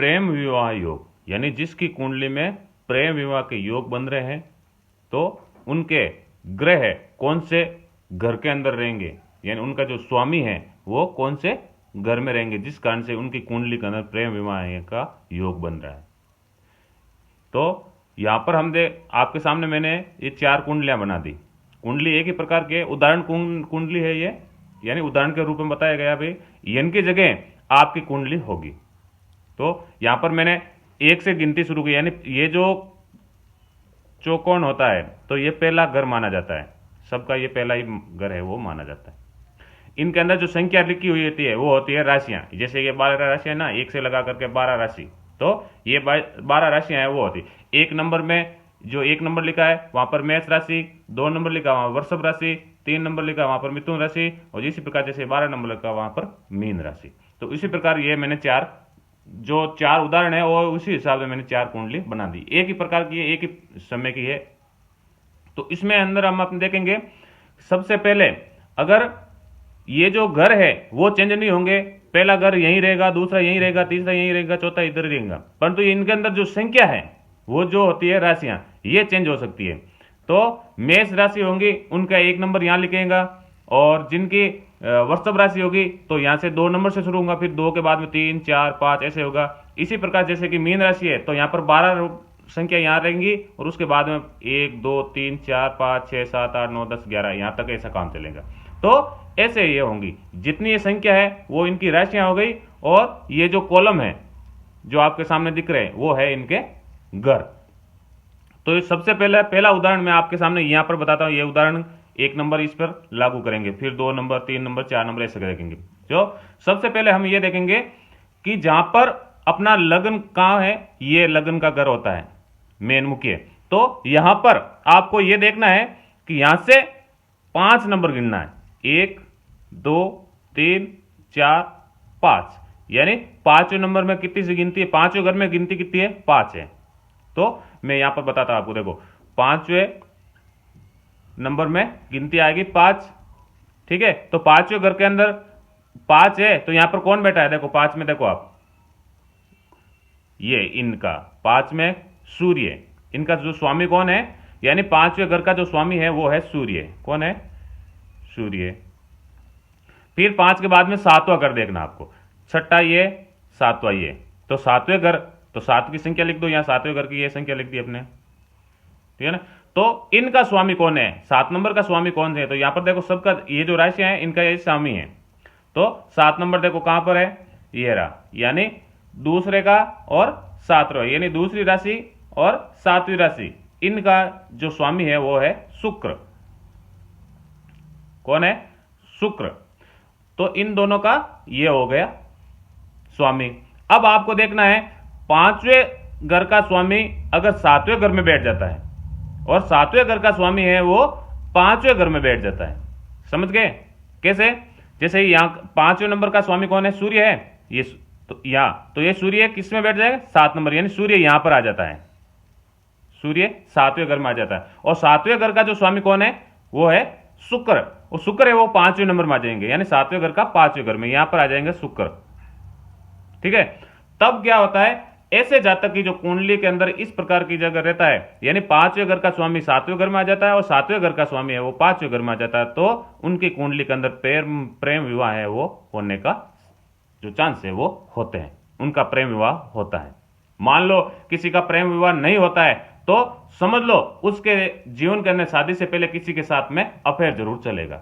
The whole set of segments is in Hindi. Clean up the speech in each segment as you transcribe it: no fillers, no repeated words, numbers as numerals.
प्रेम विवाह योग, यानी जिसकी कुंडली में प्रेम विवाह के योग बन रहे हैं, तो उनके ग्रह कौन से घर के अंदर रहेंगे, यानी उनका जो स्वामी है वो कौन से घर में रहेंगे, जिस कारण से उनकी कुंडली के अंदर प्रेम विवाह का योग बन रहा है। तो यहां पर हम आपके सामने मैंने ये 4 कुंडलियां बना दी। कुंडली एक ही प्रकार के उदाहरण कुंडली है ये, यानी उदाहरण के रूप में बताया गया भाई इनकी जगह आपकी कुंडली होगी। तो यहां पर मैंने 1 से गिनती शुरू की, यानी ये जो चौकोन होता है तो ये पहला घर माना जाता है, सबका ये पहला ही घर है वो माना जाता है। इनके अंदर जो संख्या लिखी हुई होती है वो होती है राशियां, जैसे ये 12 राशियां ना, 1 से लगा करके 12 राशि, तो ये 12 राशियां हैं वो होती। 1 नंबर में जो 1 नंबर लिखा है वहां पर मेष राशि, 2 नंबर लिखा वहां वृषभ राशि, 3 नंबर लिखा वहां पर मिथुन राशि, और इसी प्रकार जैसे 12 नंबर लिखा वहां पर मीन राशि। तो इसी प्रकार ये मैंने 4 उदाहरण है और उसी हिसाब से मैंने 4 कुंडली बना दी, एक ही प्रकार की है, एक ही समय की है। तो इसमें अंदर हम अपने देखेंगे, सबसे पहले अगर ये जो घर है वो चेंज नहीं होंगे, पहला घर यहीं रहेगा, दूसरा यहीं रहेगा, तीसरा यहीं रहेगा, चौथा इधर रहेगा, परंतु इनके अंदर जो संख्या है वो जो होती है राशियां, ये चेंज हो सकती है। तो मेष राशि होंगी उनका 1 नंबर यहां लिखेगा, और जिनकी वृषभ राशि होगी तो यहां से 2 नंबर से शुरू होगा, फिर 2 के बाद में 3, 4, 5 ऐसे होगा। इसी प्रकार जैसे कि मीन राशि है तो यहां पर 12 संख्या यहां रहेंगी, और उसके बाद में 1, 2, 3, 4, 5, 6, 7, 8, 9, 10, 11 यहां तक ऐसा काम चलेगा। तो ऐसे ये होंगी, जितनी ये संख्या है वो इनकी राशियां हो गई, और ये जो कॉलम है जो आपके सामने दिख रहे हैं वो है इनके घर। तो सबसे पहला उदाहरण मैं आपके सामने यहां पर बताता हूं, ये उदाहरण 1 नंबर इस पर लागू करेंगे, फिर 2 नंबर, 3 नंबर, 4 नंबर ऐसे देखेंगे। जो सबसे पहले हम ये देखेंगे कि जहां पर अपना लग्न कहां है, ये लग्न का घर होता है मेन मुख्य। तो यहां पर आपको यह देखना है कि यहां से 5 नंबर गिनना है, 1, 2, 3, 4, 5, यानी 5वें नंबर में कितनी सी गिनती है, 5वें घर में गिनती कितनी है, 5 है। तो मैं यहां पर बताता हूं आपको, देखो 5वें नंबर में गिनती आएगी 5, ठीक है। तो 5वें घर के अंदर 5 है, तो यहां पर कौन बैठा है, देखो 5 में, देखो आप ये इनका 5 में सूर्य, इनका जो स्वामी कौन है, यानी 5वें घर का जो स्वामी है वो है सूर्य। कौन है, सूर्य। फिर 5 के बाद में 7वां घर देखना आपको, 6ठा ये, 7वां ये, तो 7वें घर, तो 7 की संख्या लिख दो, यहां 7वें घर की ये संख्या लिख दी अपने, ठीक है ना। तो इनका स्वामी कौन है, 7 नंबर का स्वामी कौन है, तो यहां पर देखो सबका ये जो राशियां है इनका ये स्वामी है। तो 7 नंबर देखो कहां पर है, ये रहा, यानी दूसरे का और 7वां, यानी दूसरी राशि और 7वीं राशि, इनका जो स्वामी है वो है शुक्र। कौन है, शुक्र। तो इन दोनों का ये हो गया स्वामी। अब आपको देखना है 5वें घर का स्वामी अगर 7वें घर में बैठ जाता है, और 7वें घर का स्वामी है वो 5वें घर में बैठ जाता है, समझ गए कैसे। जैसे यहां 5वें नंबर का स्वामी कौन है, सूर्य है, ये तो ये सूर्य किस में बैठ जाएगा, 7 नंबर, यानी सूर्य यहां पर आ जाता है, सूर्य 7वें घर में आ जाता है। और 7वें घर का जो स्वामी कौन है वो है शुक्र, और शुक्र है वो 5वें नंबर में आ जाएंगे, यानी 7वें घर का 5वें घर में यहां पर आ जाएंगे शुक्र, ठीक है। तब क्या होता है, ऐसे जातक की जो कुंडली के अंदर इस प्रकार की जगह रहता है, यानी 5वें घर का स्वामी 7वें घर में आ जाता है और 7वें घर का स्वामी है वो 5वें घर में आ जाता है, तो उनकी कुंडली के अंदर प्रेम विवाह है वो होने का जो चांस है वो होते हैं, उनका प्रेम विवाह होता है। मान लो किसी का प्रेम विवाह नहीं होता है तो समझ लो उसके जीवन के अंदर शादी से पहले किसी के साथ में अफेयर जरूर चलेगा,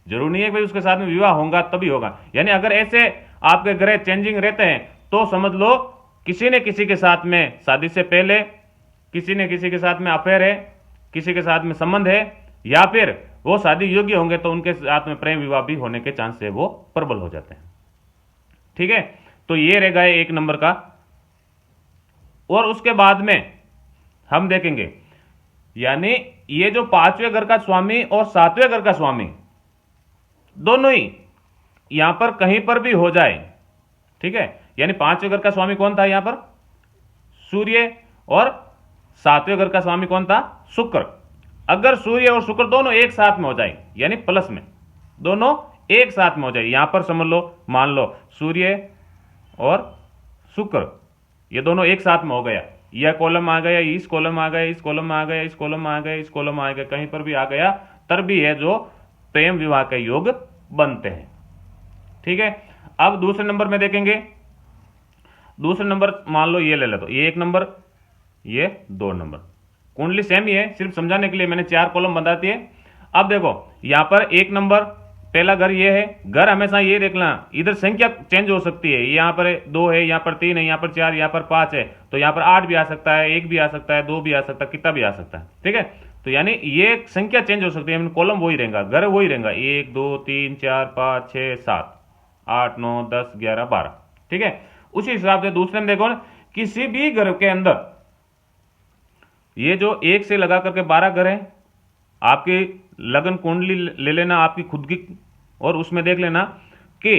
जरूर नहीं है भाई उसके साथ में विवाह होगा तभी होगा। यानी अगर ऐसे आपके ग्रह चेंजिंग रहते हैं तो समझ लो किसी ने किसी के साथ में शादी से पहले किसी ने किसी के साथ में अफेयर है, किसी के साथ में संबंध है, या फिर वो शादी योग्य होंगे तो उनके साथ में प्रेम विवाह भी होने के चांस है वो प्रबल हो जाते हैं, ठीक है। तो ये रह गए 1 नंबर का। और उसके बाद में हम देखेंगे, यानी ये जो 5वें घर का स्वामी और 7वें घर का स्वामी दोनों ही यहां पर कहीं पर भी हो जाए, ठीक है। यानी 5वें घर का स्वामी कौन था यहां पर, सूर्य, और 7वें घर का स्वामी कौन था, शुक्र। अगर सूर्य और शुक्र दोनों एक साथ में हो जाए, यानी प्लस में दोनों एक साथ में हो जाए, यहां पर समझ लो, मान लो सूर्य और शुक्र ये दोनों एक साथ में हो गया, यह कॉलम आ गया, इस कॉलम आ गया, इस कॉलम आ गया, इस कॉलम आ गया, इस कॉलम आ गया, कहीं पर भी आ गया तब भी है जो प्रेम विवाह के योग बनते हैं। ठीक है, अब दूसरे नंबर में देखेंगे। दूसरे नंबर मान लो ये ले लो, तो ये 1 नंबर, ये 2 नंबर, कुंडली सेम ही है, सिर्फ समझाने के लिए मैंने 4 कॉलम बना दिए। अब देखो यहां पर 1 नंबर पहला घर ये है, घर हमेशा ये देखना इधर संख्या चेंज हो सकती है, यहां पर 2 है, यहां पर 3 है, यहां पर 4, यहां पर 5 है, तो यहां पर 8 भी आ सकता है, 1 भी आ सकता है, 2 भी आ सकता है, कितना भी आ सकता है। ठीक है, तो यानी ये संख्या चेंज हो सकती है, कॉलम वही रहेगा, घर वही रहेगा, 1 2 3 4 5 6 7 8 9 10 11 12। ठीक है, उसी हिसाब से दूसरे में देखो ना, किसी भी घर के अंदर ये जो 1 से लगा करके 12 घर है, आपकी लगन कुंडली ले लेना आपकी खुद की, और उसमें देख लेना कि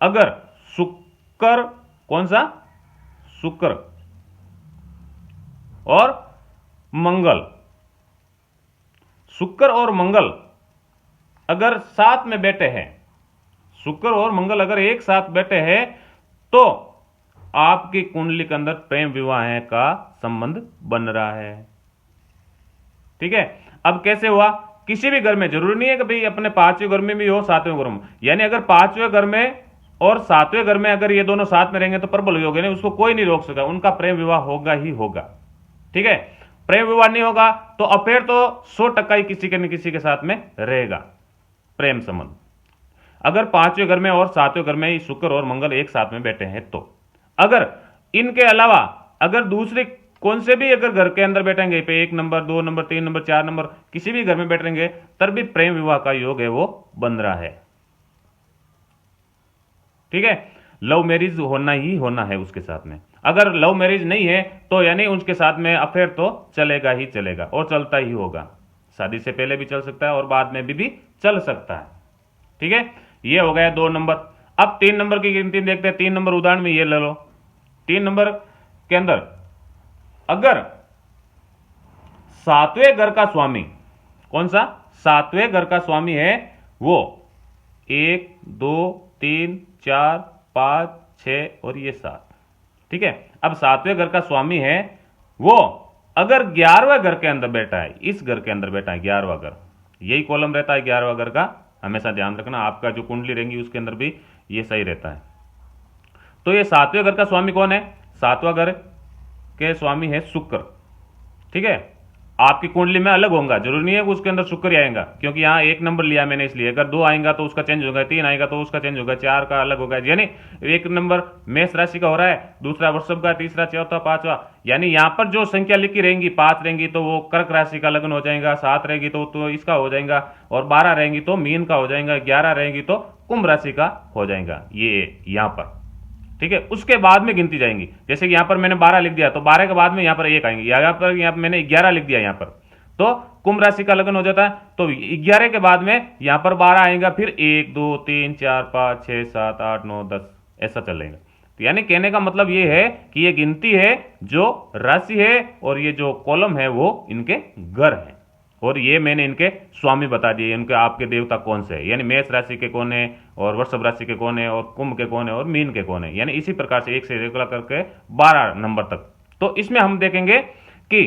अगर शुक्र, कौन सा, शुक्र और मंगल, शुक्र और मंगल अगर साथ में बैठे हैं, शुक्र और मंगल अगर एक साथ बैठे हैं, तो आपकी कुंडली के अंदर प्रेम विवाह का संबंध बन रहा है। ठीक है, अब कैसे हुआ, किसी भी घर में, जरूरी नहीं है कि भाई अपने 5वें घर में भी हो 7वें घर में, यानी अगर 5वें घर में और 7वें घर में अगर ये दोनों साथ में रहेंगे तो प्रबल योग है, उसको कोई नहीं रोक सका, उनका प्रेम विवाह होगा ही होगा। ठीक है, प्रेम विवाह नहीं होगा तो अफेयर तो 100% ही किसी के न किसी के साथ में रहेगा प्रेम संबंध। अगर 5वें घर में और 7वें घर में शुक्र और मंगल एक साथ में बैठे हैं, तो अगर इनके अलावा अगर दूसरे कौन से भी अगर घर के अंदर बैठेंगे पे 1 नंबर 2 नंबर 3 नंबर 4 नंबर किसी भी घर में बैठेंगे, तब भी प्रेम विवाह का योग है वो बन रहा है। ठीक है, लव मैरिज होना ही होना है उसके साथ में, अगर लव मैरिज नहीं है तो यानी उसके साथ में अफेयर तो चलेगा ही चलेगा और चलता ही होगा, शादी से पहले भी चल सकता है और बाद में भी चल सकता है। ठीक है, ये हो गया 2 नंबर। अब 3 नंबर की गिनती देखते हैं। 3 नंबर उदाहरण में ये ले लो, 3 नंबर के अंदर अगर 7वें घर का स्वामी, कौन सा, 7वें घर का स्वामी है वो 1 2 3 4 5 6 और ये 7। ठीक है, अब 7वें घर का स्वामी है वो अगर 11वें घर के अंदर बैठा है, इस घर के अंदर बैठा है 11वां घर, यही कॉलम रहता है 11वां घर का, हमेशा ध्यान रखना, आपका जो कुंडली रहेंगी उसके अंदर भी ये सही रहता है। तो ये 7वें घर का स्वामी कौन है, 7वां घर के स्वामी है शुक्र। ठीक है, आपकी कुंडली में अलग होगा, जरूरी नहीं है कि उसके अंदर शुक्र ही आएगा, क्योंकि यहां 1 नंबर लिया मैंने इसलिए, अगर 2 आएगा तो उसका चेंज होगा, 3 आएगा तो उसका चेंज होगा, 4 का अलग होगा, यानी 1 नंबर मेष राशि का हो रहा है, दूसरा वृषभ का, तीसरा चौथा पांचवा, यानी यहां पर जो संख्या लिखी रहेंगी 5 रहेंगी तो वो कर्क राशि का लगन हो जाएगा, 7 रहेगी तो इसका हो जाएगा, और 12 रहेंगी तो मीन का हो जाएगा, 11 रहेगी तो कुंभ राशि का हो जाएगा, ये यहां पर। ठीक है, उसके बाद में गिनती जाएंगी, जैसे कि यहां पर मैंने 12 लिख दिया तो 12 के बाद में यहां पर 1 आएंगे, यहां पर मैंने 11 लिख दिया यहां पर, तो कुंभ राशि का लगन हो जाता है, तो 11 के बाद में यहां पर 12 आएगा, फिर 1 2 3 4 5 6 7 8 9 10 ऐसा चलेगा। तो यानी कहने का मतलब ये है कि ये गिनती है जो राशि है और ये जो कॉलम है वो इनके घर है, और ये मैंने इनके स्वामी बता दिए, इनके आपके देवता कौन से है, यानी मेष राशि के कौन है और वृषभ राशि के कौन है और कुंभ के कौन है और मीन के कौन है, यानी इसी प्रकार से 1 से रेगुलर करके 12 नंबर तक। तो इसमें हम देखेंगे कि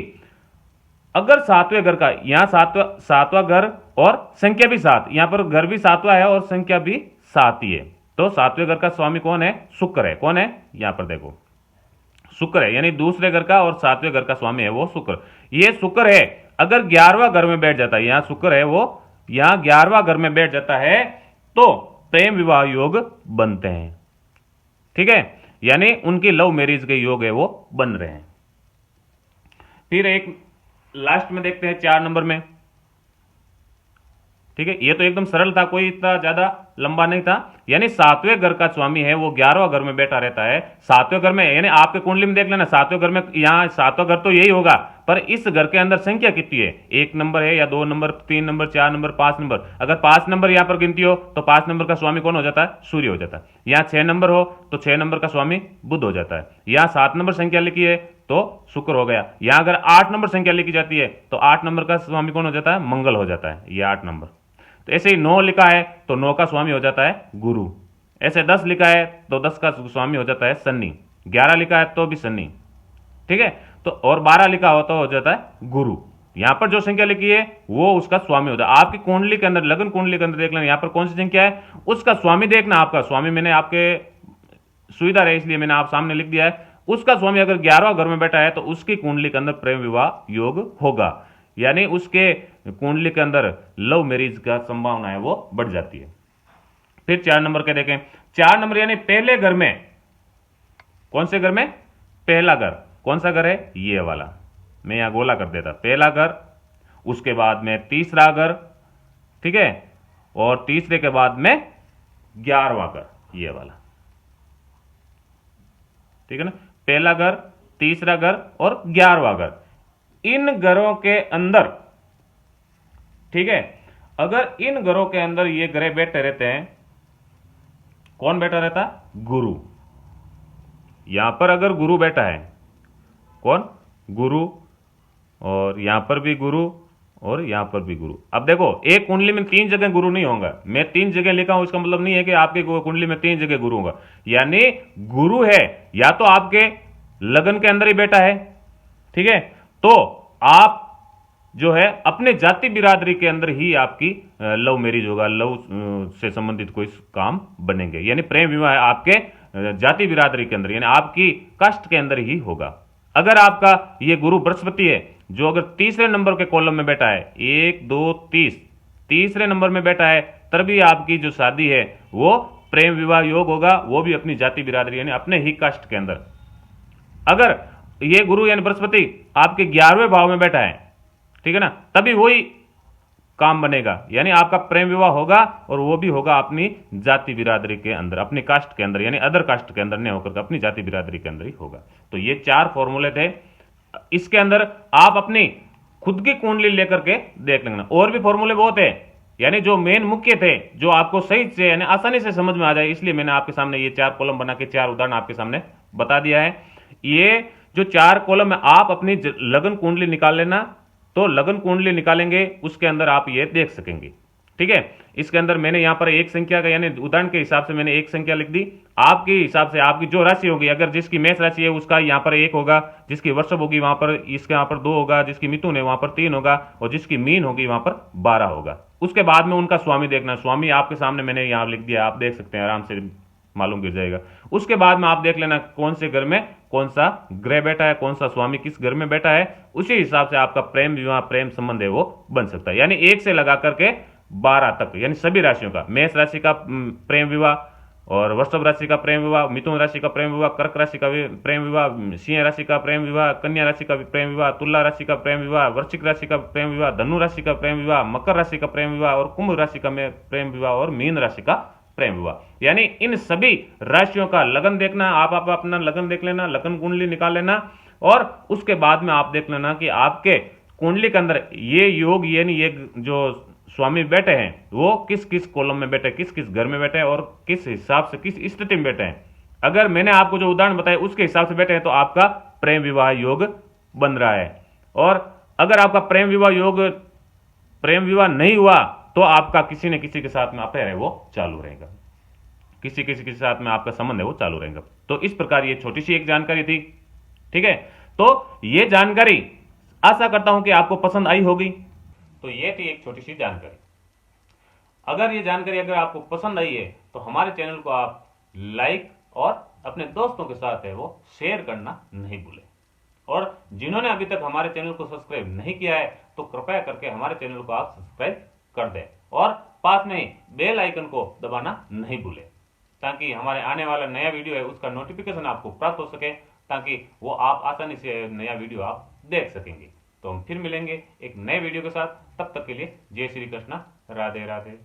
अगर 7वें घर का, यहां 7वां घर और संख्या भी 7, यहां पर घर भी 7वां है और संख्या भी 7 ही है, तो 7वें घर का स्वामी कौन है, शुक्र है। कौन है, यहां पर देखो शुक्र है, यानी दूसरे घर का और 7वें घर का स्वामी है वो शुक्र। ये शुक्र है अगर 11वां घर में बैठ जाता है, यहां शुक्र है वो यहां 11वां घर में बैठ जाता है तो प्रेम विवाह योग बनते हैं। ठीक है, यानी उनकी लव मैरिज के योग है वो बन रहे हैं। फिर एक लास्ट में देखते हैं 4 नंबर में। ठीक है, ये तो एकदम सरल था, कोई इतना ज्यादा लंबा नहीं था, यानी 7वें घर का स्वामी है वो 11वां घर में बैठा रहता है। 7वें घर में, यानी आपके कुंडली में देख लेना 7वें घर में, यहां 7वां घर तो यही होगा, पर इस घर के अंदर संख्या कितनी है, 1 नंबर है या 2 नंबर 3 नंबर 4 नंबर 5 नंबर, अगर 5 नंबर यहां पर गिनती हो तो 5 नंबर का स्वामी कौन हो जाता है, सूर्य हो जाता है। यहां 6 नंबर हो तो 6 नंबर का स्वामी बुध हो जाता है। यहां 7 नंबर संख्या लिखी है तो शुक्र हो गया। यहां अगर 8 नंबर संख्या लिखी जाती है तो 8 नंबर का स्वामी कौन हो जाता है, मंगल हो जाता है, ये 8 नंबर। तो ऐसे ही 9 लिखा है तो 9 का स्वामी हो जाता है गुरु, ऐसे 10 लिखा है तो 10 का स्वामी हो जाता है शनि, 11 लिखा है तो भी शनि, ठीक है। तो और 12 लिखा हो तो हो जाता है गुरु। यहां पर जो संख्या लिखी है वो उसका स्वामी होता है। आपकी कुंडली के अंदर, लगन कुंडली के अंदर देख लेना, यहां पर कौन सी संख्या है उसका स्वामी देखना। आपका स्वामी मैंने आपके सुविधा रहे इसलिए मैंने आप सामने लिख दिया है। उसका स्वामी अगर 11वां घर में बैठा है तो उसकी कुंडली के अंदर प्रेम विवाह योग होगा, यानी उसके कुंडली के अंदर लव मैरिज का संभावना है वो बढ़ जाती है। फिर 4 नंबर के देखें, 4 नंबर यानी पहले घर में, कौन से घर में, पहला घर, कौन सा घर है, ये वाला, मैं यहां गोला कर देता, पहला घर, उसके बाद में तीसरा घर, ठीक है, और तीसरे के बाद में 11वां घर, ये वाला, ठीक है ना, पहला घर, तीसरा घर और 11वां घर। इन घरों के अंदर, ठीक है, अगर इन घरों के अंदर ये ग्रह बैठे रहते हैं, कौन बैठा रहता, गुरु। यहां पर अगर गुरु बैठा है, कौन, गुरु, और यहां पर भी गुरु और यहां पर भी गुरु। अब देखो एक कुंडली में 3 जगह गुरु नहीं होगा, मैं 3 जगह लिखा हूं इसका मतलब नहीं है कि आपके कुंडली में 3 जगह गुरु होगा, यानी गुरु है या तो आपके लगन के अंदर ही बैठा है, ठीक है, तो आप जो है अपने जाति बिरादरी के अंदर ही आपकी लव मैरिज होगा, लव से संबंधित कोई काम बनेंगे, यानी प्रेम विवाह आपके जाति बिरादरी के अंदर, यानी आपकी कास्ट के अंदर ही होगा। अगर आपका ये गुरु बृहस्पति है जो अगर तीसरे नंबर के कॉलम में बैठा है, 1 2 30, तीसरे नंबर में बैठा है, तभी आपकी जो शादी है वो प्रेम विवाह योग होगा, वो भी अपनी जाति बिरादरी यानी अपने ही कास्ट के अंदर। अगर ये गुरु यानी बृहस्पति आपके 11वें भाव में बैठा है, ठीक है ना, तभी वही काम बनेगा, यानी आपका प्रेम विवाह होगा और वो भी होगा अपनी जाति बिरादरी के अंदर, अपनी कास्ट के अंदर, यानी अदर कास्ट के अंदर नहीं होकर अपनी जाति बिरादरी के अंदर ही होगा। तो ये 4 फॉर्मूले थे, इसके अंदर आप अपनी खुद की कुंडली लेकर के देख लेना। और भी फॉर्मूले बहुत है, यानी जो मेन मुख्य थे जो आपको सही से यानी आसानी से समझ में आ जाए, इसलिए मैंने आपके सामने ये 4 कॉलम बना के 4 उदाहरण आपके सामने बता दिया है। ये जो 4 कॉलम है आप अपनी लगन कुंडली निकाल लेना, तो लगन कुंडली निकालेंगे उसके अंदर आप ये देख सकेंगे, ठीक है। इसके अंदर मैंने यहां पर एक संख्या का यानी उदाहरण के हिसाब से मैंने एक संख्या लिख दी, आपके हिसाब से आपकी जो राशि होगी, अगर जिसकी मेष राशि है उसका यहां पर 1 होगा, जिसकी वृषभ होगी वहां पर इसके यहां पर 2 होगा, जिसकी मिथुन है वहां पर 3 होगा और जिसकी मीन होगी वहां पर 12 होगा। उसके बाद में उनका स्वामी देखना, स्वामी आपके सामने मैंने यहां लिख दिया, आप देख सकते हैं आराम से मालूम गिर जाएगा। उसके बाद में आप देख लेना कौन से घर में कौन सा ग्रह बैठा है, कौन सा स्वामी किस घर में बैठा है, उसी हिसाब से आपका प्रेम विवाह प्रेम संबंध है वो बन सकता है। यानी 1 से लगा करके 12 तक, यानी सभी राशियों का, मेष राशि का प्रेम विवाह और वृषभ राशि का प्रेम विवाह, मिथुन राशि का प्रेम विवाह, कर्क राशि का प्रेम विवाह, सिंह राशि का प्रेम विवाह, कन्या राशि का प्रेम विवाह, तुला राशि का प्रेम विवाह, वृश्चिक राशि का प्रेम विवाह, धनु राशि का प्रेम विवाह, मकर राशि का प्रेम विवाह और कुंभ राशि का प्रेम विवाह और मीन राशि का प्रेम विवाह। यानी इन सभी राशियों का लगन देखना, आप अपना लगन देख लेना, लगन कुंडली निकाल लेना और उसके बाद में आप देख लेना कि आपके कुंडली के अंदर ये योग यानी ये जो स्वामी बैठे हैं वो किस किस कॉलम में बैठे, किस किस घर में बैठे और किस हिसाब से किस स्थिति में बैठे हैं। अगर मैंने आपको जो उदाहरण बताया उसके हिसाब से बैठे हैं तो आपका प्रेम विवाह योग बन रहा है, और अगर आपका प्रेम विवाह नहीं हुआ तो आपका किसी न किसी के साथ में अफेयर है वो चालू रहेगा, किसी किसी के साथ में आपका संबंध है वो चालू रहेगा। तो इस प्रकार ये छोटी सी एक जानकारी थी, ठीक है। तो ये जानकारी आशा करता हूं कि आपको पसंद आई होगी। तो ये थी एक छोटी सी जानकारी। अगर ये जानकारी अगर आपको पसंद आई है तो हमारे चैनल को आप लाइक और अपने दोस्तों के साथ है वो शेयर करना नहीं भूलें, और जिन्होंने अभी तक हमारे चैनल को सब्सक्राइब नहीं किया है तो कृपया करके हमारे चैनल को आप सब्सक्राइब कर दें और पास में बेल आइकन को दबाना नहीं भूलें, ताकि हमारे आने वाला नया वीडियो है उसका नोटिफिकेशन आपको प्राप्त हो सके, ताकि वो आप आसानी से नया वीडियो आप देख सकेंगे। तो हम फिर मिलेंगे एक नए वीडियो के साथ, तब तक के लिए जय श्री कृष्ण, राधे राधे।